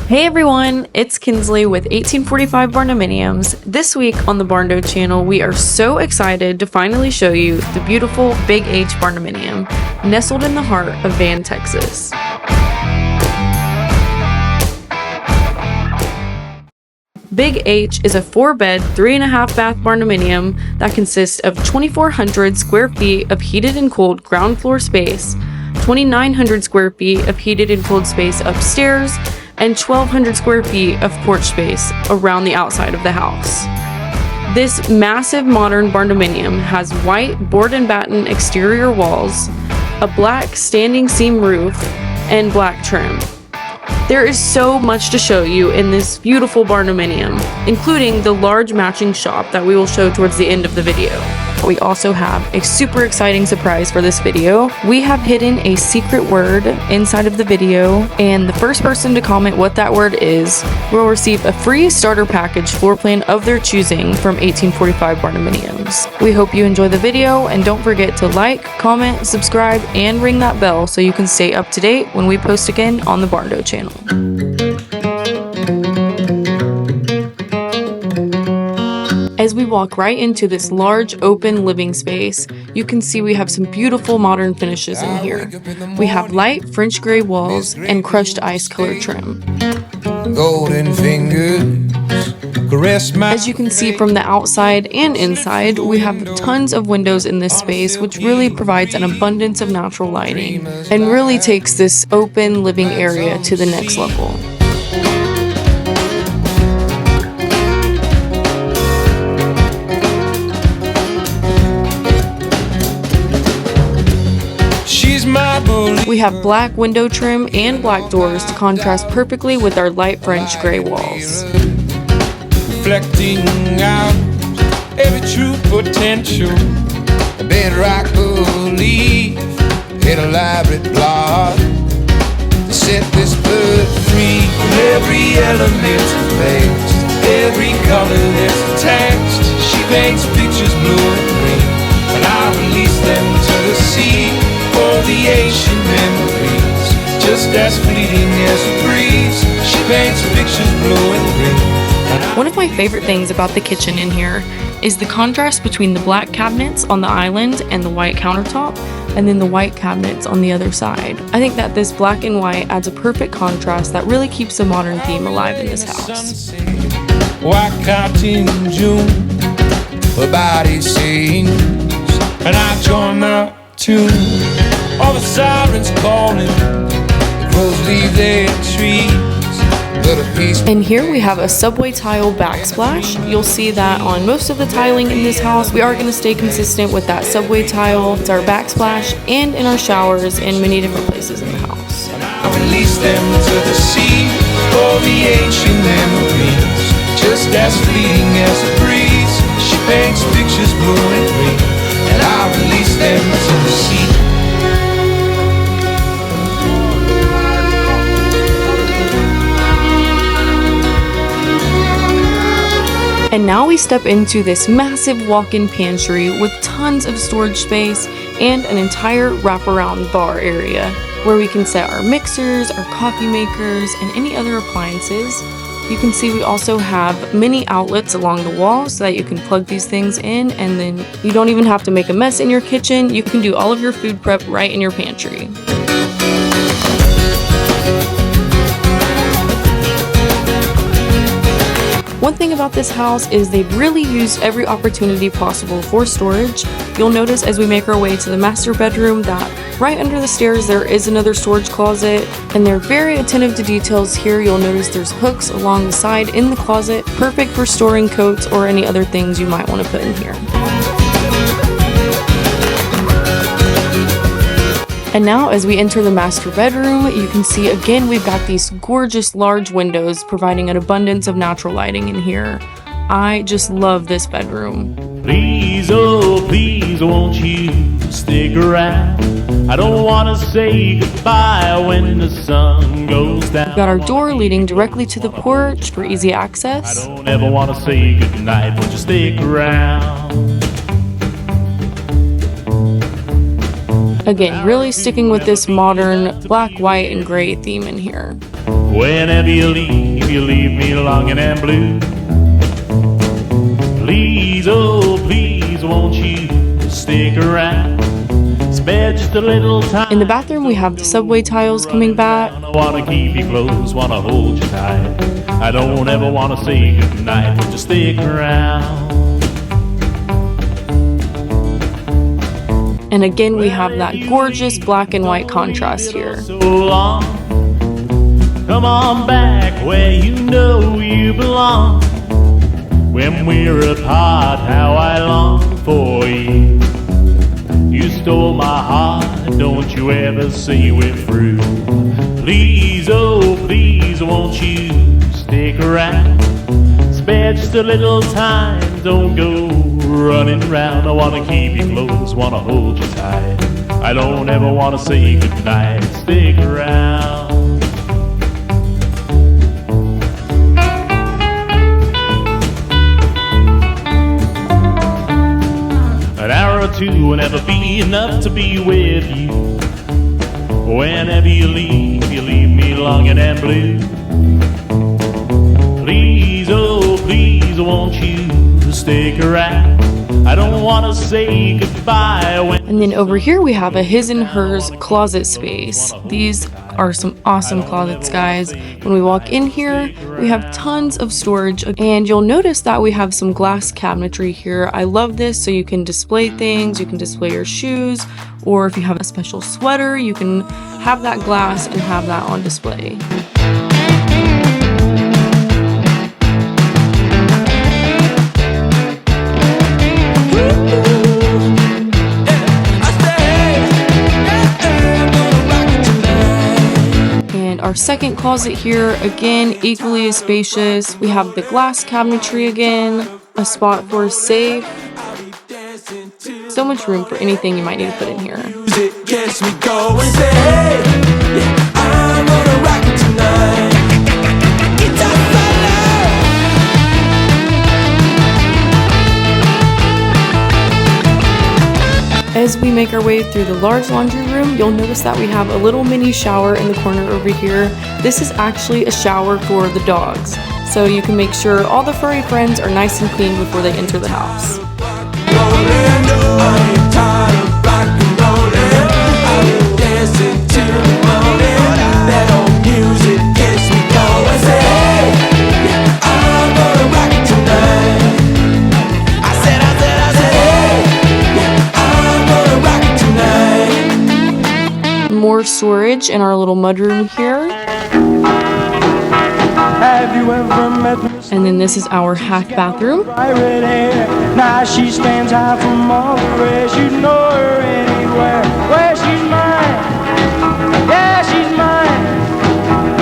Hey everyone, it's Kinsley with 1845 Barndominiums. This week on the Barndo channel, we are so excited to finally show you the beautiful Big H Barndominium, nestled in the heart of Van, Texas. Big H is a 4-bed, 3.5-bath Barndominium that consists of 2,400 square feet of heated and cooled ground floor space, 2,900 square feet of heated and cooled space upstairs, and 1,200 square feet of porch space around the outside of the house. This massive modern Barndominium has white board and batten exterior walls, a black standing seam roof, and black trim. There is so much to show you in this beautiful Barndominium, including the large matching shop that we will show towards the end of the video. We also have a super exciting surprise for this video. We have hidden a secret word inside of the video, and the first person to comment what that word is will receive a free starter package floor plan of their choosing from 1845 Barndominiums. We hope you enjoy the video, and don't forget to like, comment, subscribe, and ring that bell so you can stay up to date when we post again on the Barndo channel. As we walk right into this large open living space, you can see we have some beautiful modern finishes in here. We have light French gray walls and crushed ice color trim. Golden fingers caress my. As you can see from the outside and inside, we have tons of windows in this space, which really provides an abundance of natural lighting and really takes this open living area to the next level. We have black window trim and black doors to contrast perfectly with our light French gray walls. Reflecting out every true potential, a bedrock belief, an elaborate plot to set this bird free from every element placed, every color that's attached. She paints pictures blue and green, and I release them to the sea. For the ancient memories, just as fleeting as a breeze, she paints pictures blue and green. One of my favorite things about the kitchen in here is the contrast between the black cabinets on the island and the white countertop, and then the white cabinets on the other side. I think that this black and white adds a perfect contrast that really keeps the modern theme alive in this house. White cotton in June, her body sings, and I join the tune. All the sirens calling, the crows leave their trees, but a piece. And here we have a subway tile backsplash. You'll see that on most of the tiling in this house. We are going to stay consistent with that subway tile. It's our backsplash and in our showers in many different places in the house. I release them to the sea for the ancient memories, just as fleeting as a breeze. She paints pictures blue and green, and I release them to the sea. And now we step into this massive walk-in pantry with tons of storage space and an entire wraparound bar area where we can set our mixers, our coffee makers, and any other appliances. You can see we also have many outlets along the wall so that you can plug these things in, and then you don't even have to make a mess in your kitchen. You can do all of your food prep right in your pantry. One thing about this house is they've really used every opportunity possible for storage. You'll notice as we make our way to the master bedroom that right under the stairs there is another storage closet, and they're very attentive to details here. You'll notice there's hooks along the side in the closet, perfect for storing coats or any other things you might want to put in here. And now as we enter the master bedroom, you can see again we've got these gorgeous large windows providing an abundance of natural lighting in here. I just love this bedroom. Please, oh please, won't you stick around? I don't want to say goodbye when the sun goes down. We've got our door leading directly to the porch for easy access. I don't ever want to say goodnight, won't you stick around? Again, really sticking with this modern black, white, and gray theme in here. Whenever you leave me longing and blue. Please, oh please, won't you stick around? Spare just a little time. In the bathroom, we have the subway tiles coming back. I wanna keep you close, wanna hold you tight. I don't ever wanna say goodnight, but just stick around. And again, we have that gorgeous black and white contrast here. So long. Come on back where you know you belong. When we're apart, how I long for you. You stole my heart, don't you ever say we're through. Please, oh please, won't you stick around? Spare just a little time, don't go running round. I wanna keep you close, wanna hold you tight. I don't ever wanna say goodnight, stick around. An hour or two will never be enough to be with you. Whenever you leave me longing and blue. Please, oh please, won't you stick around? I don't want to say goodbye when... And then over here we have a his and hers closet space. These are some awesome closets, guys. When we walk in here, we have tons of storage, and you'll notice that we have some glass cabinetry here. I love this, so you can display things, you can display your shoes, or if you have a special sweater, you can have that glass and have that on display. Our second closet here, again, equally as spacious. We have the glass cabinetry again, a spot for a safe. So much room for anything you might need to put in here. As we make our way through the large laundry room, you'll notice that we have a little mini shower in the corner over here. This is actually a shower for the dogs, so you can make sure all the furry friends are nice and clean before they enter the house. More storage in our little mudroom here. And then this is our half bathroom. Now she stands out from all the rest. You know her anywhere. Where she's mine. Yeah, she's mine.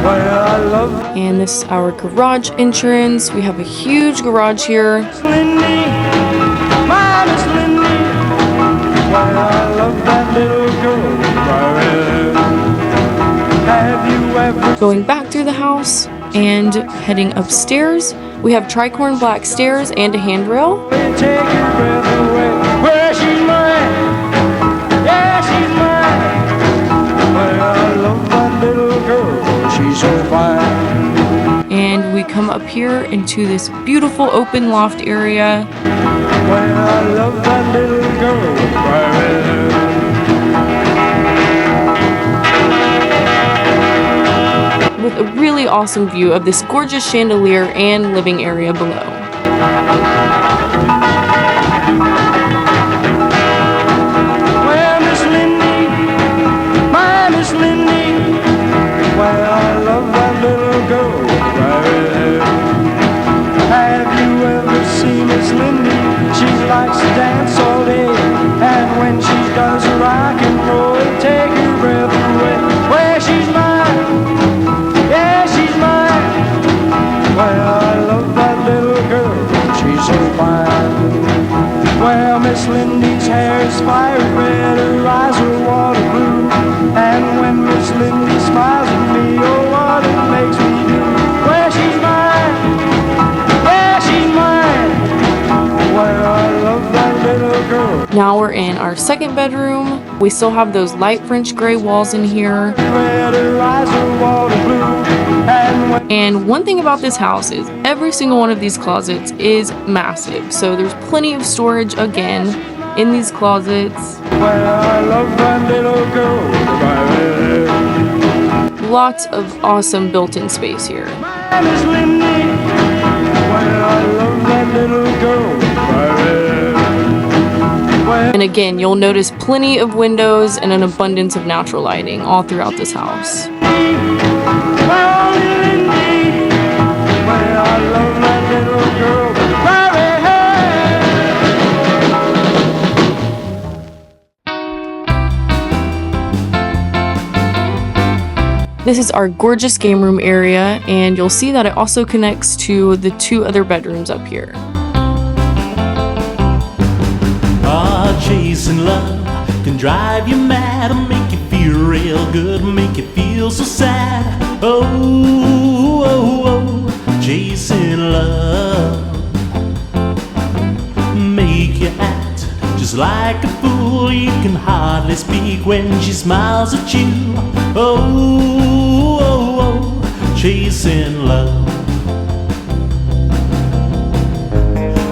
Well, I love her. And this is our garage entrance. We have a huge garage here. Lindy, my Miss Lindy. Well, I love that little girl. Have you ever... Going back through the house and heading upstairs, we have tricorn black stairs and a handrail. Take your breath away. Well, she's mine. Yeah, she's mine. Well, I love that little girl. She's so fine. And we come up here into this beautiful open loft area. Well, I love that little girl. With a really awesome view of this gorgeous chandelier and living area below. Well, Miss Lindy, my Miss Lindy. Well, I love that little girl. Have you ever seen Miss Lindy? She likes to dance all day, and when she does rock and roll, it take your breath away. Well, she's mine. Well, I love that little girl, she's so fine. Well, Miss Lindy's hair is fiery red, her eyes are water blue. And when Miss Lindy smiles at me, oh, what it makes me do. Well, she's mine, yeah, she's mine. Well, I love that little girl. Now we're in our second bedroom. We still have those light French gray walls in here. Red, her eyes are water blue. And one thing about this house is every single one of these closets is massive. So there's plenty of storage again in these closets. Well, I love that little girl. Lots of awesome built-in space here. Miss Lindy. Well, I love that little girl. Well, And again, you'll notice plenty of windows and an abundance of natural lighting all throughout this house. well, Lindy. Well, I love that little girl. This is our gorgeous game room area, and you'll see that it also connects to the 2 other bedrooms up here. Chasing love can drive you mad and make you feel real good, make you feel so sad. Oh, oh, oh, chasing love make you act just like a fool. You can hardly speak when she smiles at you. Oh, oh, oh, chasing love.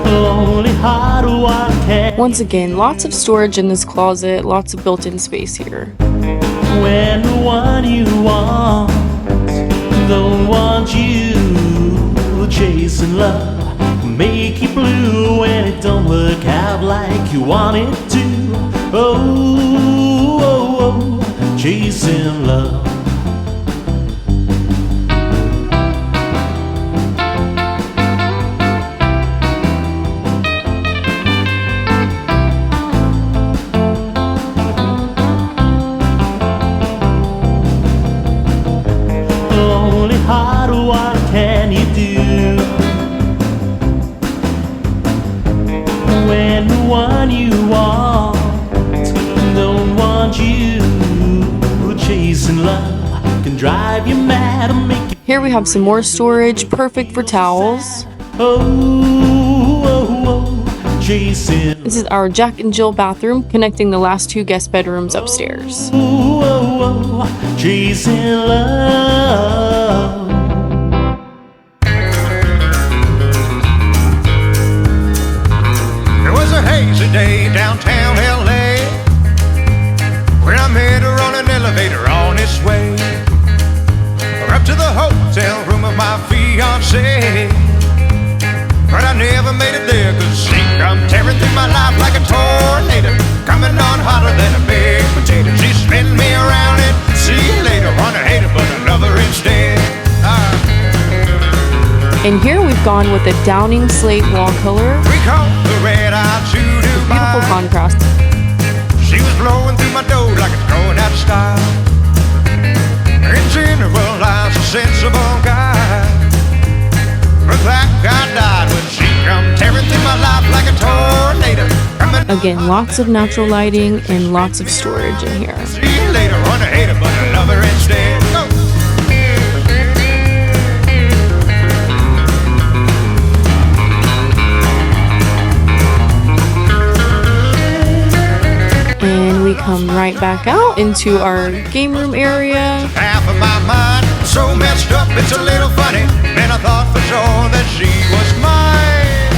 Lonely heart, one can. Once again, lots of storage in this closet, lots of built-in space here. When the one you want don't want you, chasing love make you blue when it don't work out like you want it to. Oh, oh, oh, chasing love. What can you do when the one you want don't want you? Chasing love can drive you mad and make you. Here we have some more storage, perfect for towels. Oh, oh, oh, chasing. This is our Jack and Jill bathroom, connecting the last 2 guest bedrooms upstairs. Oh, oh, oh, chasing love. Hazy day downtown LA when I met her on an elevator on its way up to the hotel room of my fiancé. But I never made it there, cause she come tearing through my life like a tornado, coming on hotter than a baked potato. She spin me around and see you later. Wanna hate her, but I love her instead. And here we've gone with a Downing slate wall color. We call the red-eyed Judy. Beautiful contrast. She was blowing through my dough like it's going out of style. In general, I was a sensible guy, but that guy died when she come tearing through my life like a tornado. Again, lots of natural lighting and lots of storage in here. See you later, wanna hate her, but I love her instead. Go. And we come right back out into our game room area. Half of my mind so messed up, it's a little funny. And I thought for sure that she was mine,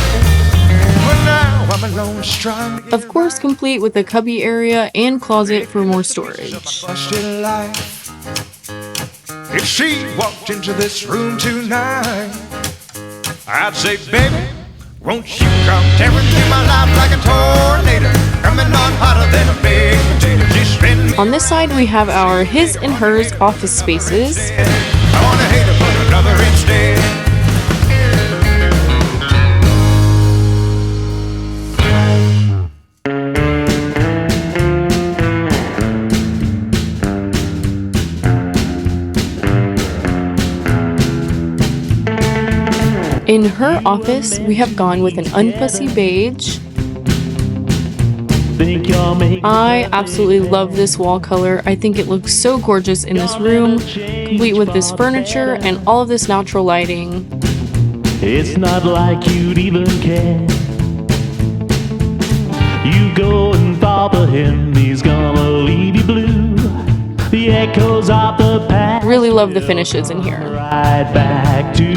but now I'm alone, strong. Of course, complete with a cubby area and closet for more storage. Busted life. If she walked into this room tonight, I'd say, baby, won't you come tearing through my life like a tornado, coming on hotter than a baked potato. She spin me. On this side, we have our his and hers office spaces. I wanna hate her, but I love her instead. In her office, we have gone with an unfussy beige. I absolutely love this wall color. I think it looks so gorgeous in this room, complete with this furniture and all of this natural lighting. It's not like you'd even care. You go and bother him, he's gonna leave you blue. The echoes of the past Really love the finishes in here. right back to you.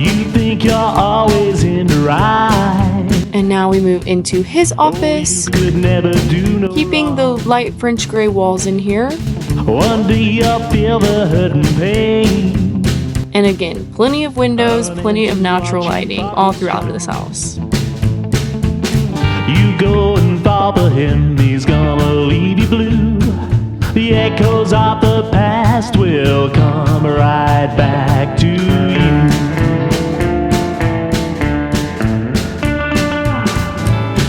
You think you're always in the right. And now we move into his office, You could never do no keeping the light French gray walls in here. One day you'll feel the hurt and pain. And again, plenty of windows, plenty of natural lighting all throughout this house. You go and bother him, he's gonna leave you blue. The echoes of the past will come right back to you.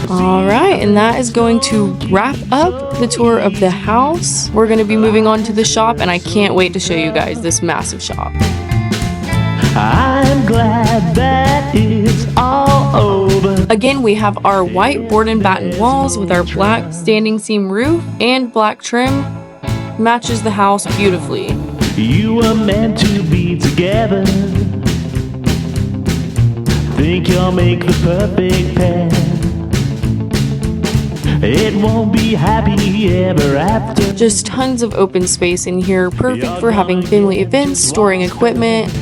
Alright, and that is going to wrap up the tour of the house. We're going to be moving on to the shop, and I can't wait to show you guys this massive shop. I'm glad that it's all over. Again, we have our white board and batten walls with our black standing seam roof and black trim. Matches the house beautifully. You were meant to be together. Think you'll make the perfect pair. It won't be happy ever after. Just tons of open space in here, perfect for having family events, storing equipment.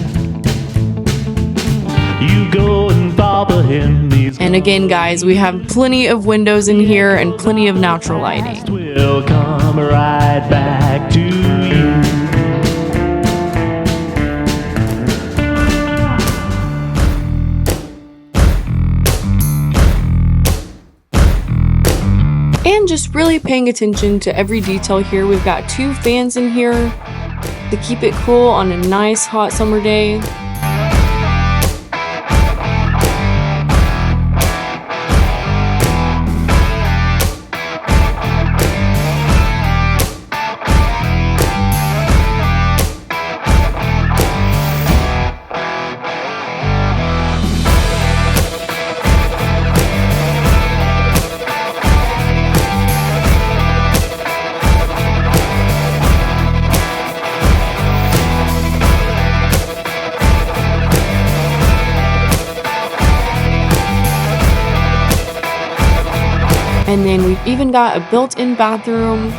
You go and bother him. And again, guys, we have plenty of windows in here and plenty of natural lighting. Will come right back to you. And just really paying attention to every detail here. We've got 2 fans in here to keep it cool on a nice hot summer day. And then we've even got a built-in bathroom,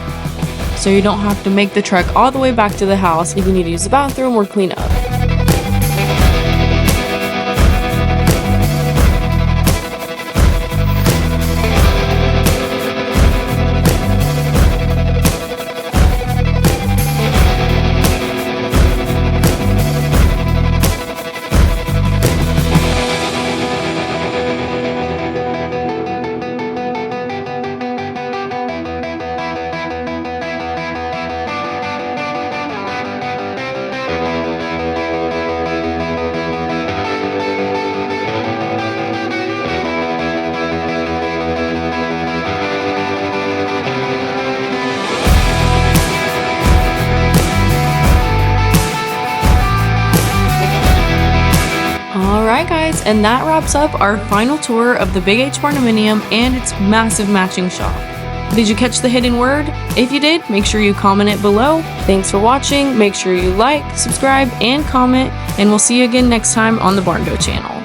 so you don't have to make the trek all the way back to the house if you need to use the bathroom or clean up. Alright guys, and that wraps up our final tour of the Big H Barndominium and its massive matching shop. Did you catch the hidden word? If you did, make sure you comment it below. Thanks for watching, make sure you like, subscribe, and comment, and we'll see you again next time on the Barndo channel.